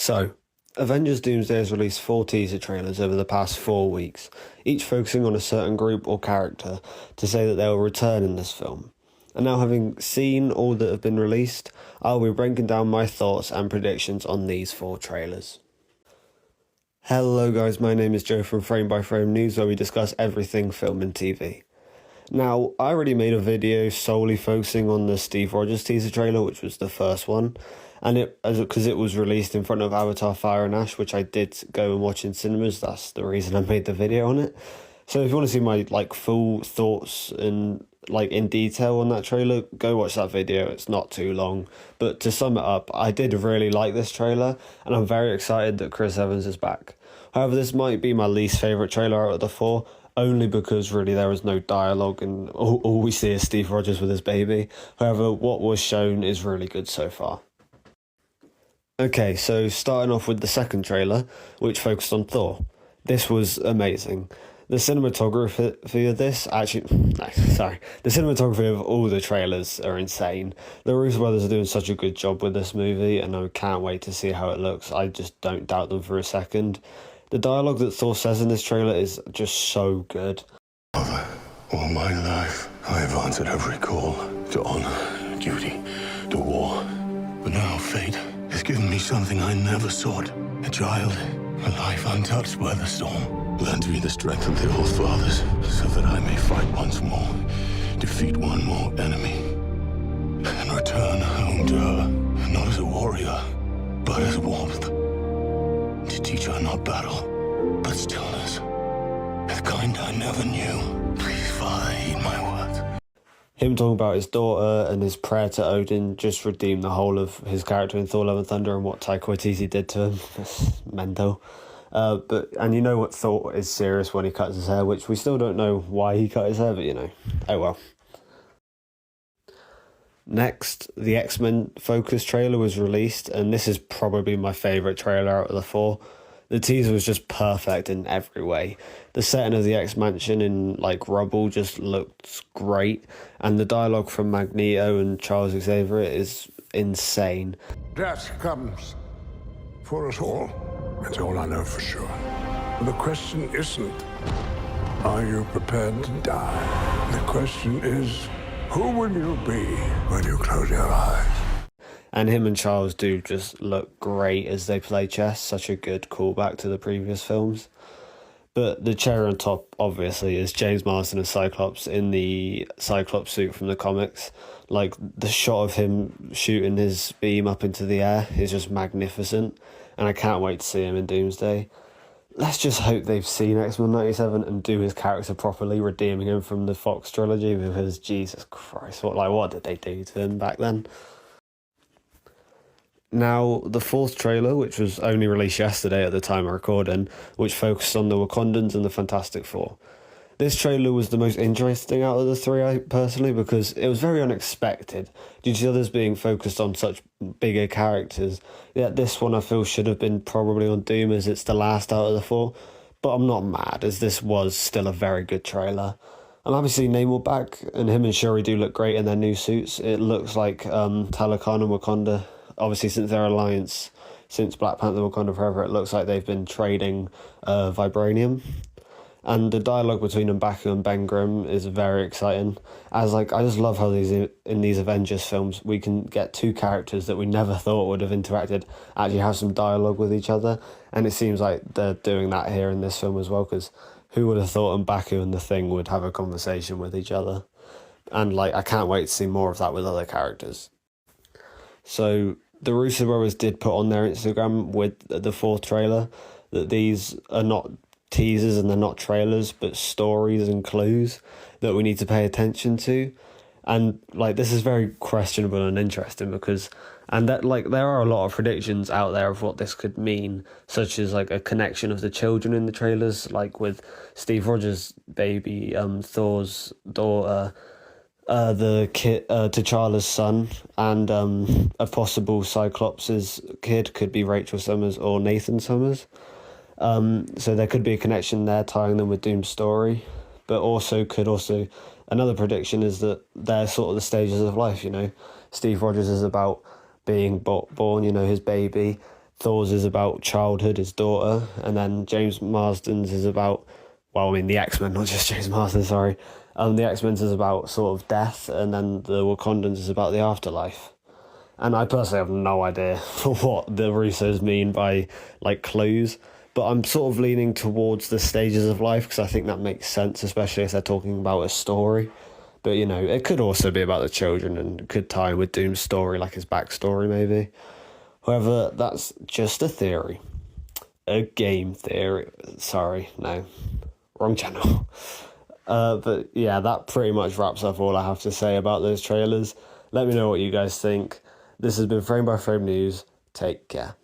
So, Avengers Doomsday has released 4 teaser trailers over the past 4 weeks, each focusing on a certain group or character to say that they will return in this film. And now, having seen all that have been released, I'll be breaking down my thoughts and predictions on these 4 trailers. Hello guys, my name is Joe from Frame by Frame News, where we discuss everything film and TV. Now, I already made a video solely focusing on the Steve Rogers teaser trailer, which was the first one, and because it was released in front of Avatar Fire and Ash, which I did go and watch in cinemas. That's the reason I made the video on it. So if you want to see my full thoughts and in detail on that trailer, go watch that video. It's not too long. But to sum it up, I did really like this trailer, and I'm very excited that Chris Evans is back. However, this might be my least favourite trailer out of the 4, only because really there was no dialogue and all we see is Steve Rogers with his baby. However, what was shown is really good so far. Okay, so starting off with the second trailer, which focused on Thor. This was amazing. The cinematography of this, the cinematography of all the trailers are insane. The Russo brothers are doing such a good job with this movie, and I can't wait to see how it looks. I just don't doubt them for a second. The dialogue that Thor says in this trailer is just so good. Father, all my life, I have answered every call to honor, duty, to war. But now fate has given me something I never sought. A child, a life untouched by the storm. Lend me the strength of the old fathers, so that I may fight once more, defeat one more enemy, and return home to her, not as a warrior, but as warmth. To teach her not battle, but stillness, the kind I never knew. Please, Father, heed my words. Him talking about his daughter and his prayer to Odin just redeemed the whole of his character in Thor: Love and Thunder and what Taika Waititi did to him. That's mental. And you know what, Thor is serious when he cuts his hair, which we still don't know why he cut his hair, but oh well. Next, the X-Men Focus trailer was released, and this is probably my favourite trailer out of the 4. The teaser was just perfect in every way. The setting of the X-Mansion in rubble just looked great, and the dialogue from Magneto and Charles Xavier is insane. Death comes for us all. That's all I know for sure. The question isn't, are you prepared to die? The question is, who will you be when you close your eyes? And him and Charles do just look great as they play chess. Such a good callback to the previous films. But the cherry on top, obviously, is James Marsden as Cyclops in the Cyclops suit from the comics. The shot of him shooting his beam up into the air is just magnificent. And I can't wait to see him in Doomsday. Let's just hope they've seen X-Men 97 and do his character properly, redeeming him from the Fox trilogy, because Jesus Christ, what did they do to him back then? Now, the 4th trailer, which was only released yesterday at the time of recording, which focused on the Wakandans and the Fantastic Four. This trailer was the most interesting out of the 3, personally, because it was very unexpected due to the others being focused on such bigger characters. Yet this one I feel should have been probably on Doom, as it's the last out of the 4, but I'm not mad, as this was still a very good trailer. I'm happy to see Namor back, and him and Shuri do look great in their new suits. It looks like Talokan and Wakanda, obviously since their alliance, since Black Panther Wakanda Forever, it looks like they've been trading vibranium. And the dialogue between M'Baku and Ben Grimm is very exciting. I just love how in these Avengers films we can get 2 characters that we never thought would have interacted actually have some dialogue with each other, and it seems like they're doing that here in this film as well. Because who would have thought M'Baku and the Thing would have a conversation with each other? And I can't wait to see more of that with other characters. So the Russo brothers did put on their Instagram with the 4th trailer that these are not teasers and they're not trailers, but stories and clues that we need to pay attention to. And this is very questionable and interesting, because there are a lot of predictions out there of what this could mean, such as a connection of the children in the trailers, with Steve Rogers' baby, Thor's daughter, the kid, T'Challa's son, and a possible Cyclops' kid could be Rachel Summers or Nathan Summers. So there could be a connection there tying them with Doom's story, but another prediction is that they're sort of the stages of life. Steve Rogers is about being born, his baby, Thor's is about childhood, his daughter, and then James Marsden's is about, well, I mean the X-Men, not just James Marsden, sorry. The X-Men's is about sort of death, and then the Wakandans is about the afterlife. And I personally have no idea what the Russos mean by, like, clues, but I'm sort of leaning towards the stages of life, because I think that makes sense, especially if they're talking about a story. But, you know, it could also be about the children, and it could tie in with Doom's story, like his backstory, maybe. However, that's just a theory. A game theory. Sorry, no. Wrong channel. But yeah, that pretty much wraps up all I have to say about those trailers. Let me know what you guys think. This has been Frame by Frame News. Take care.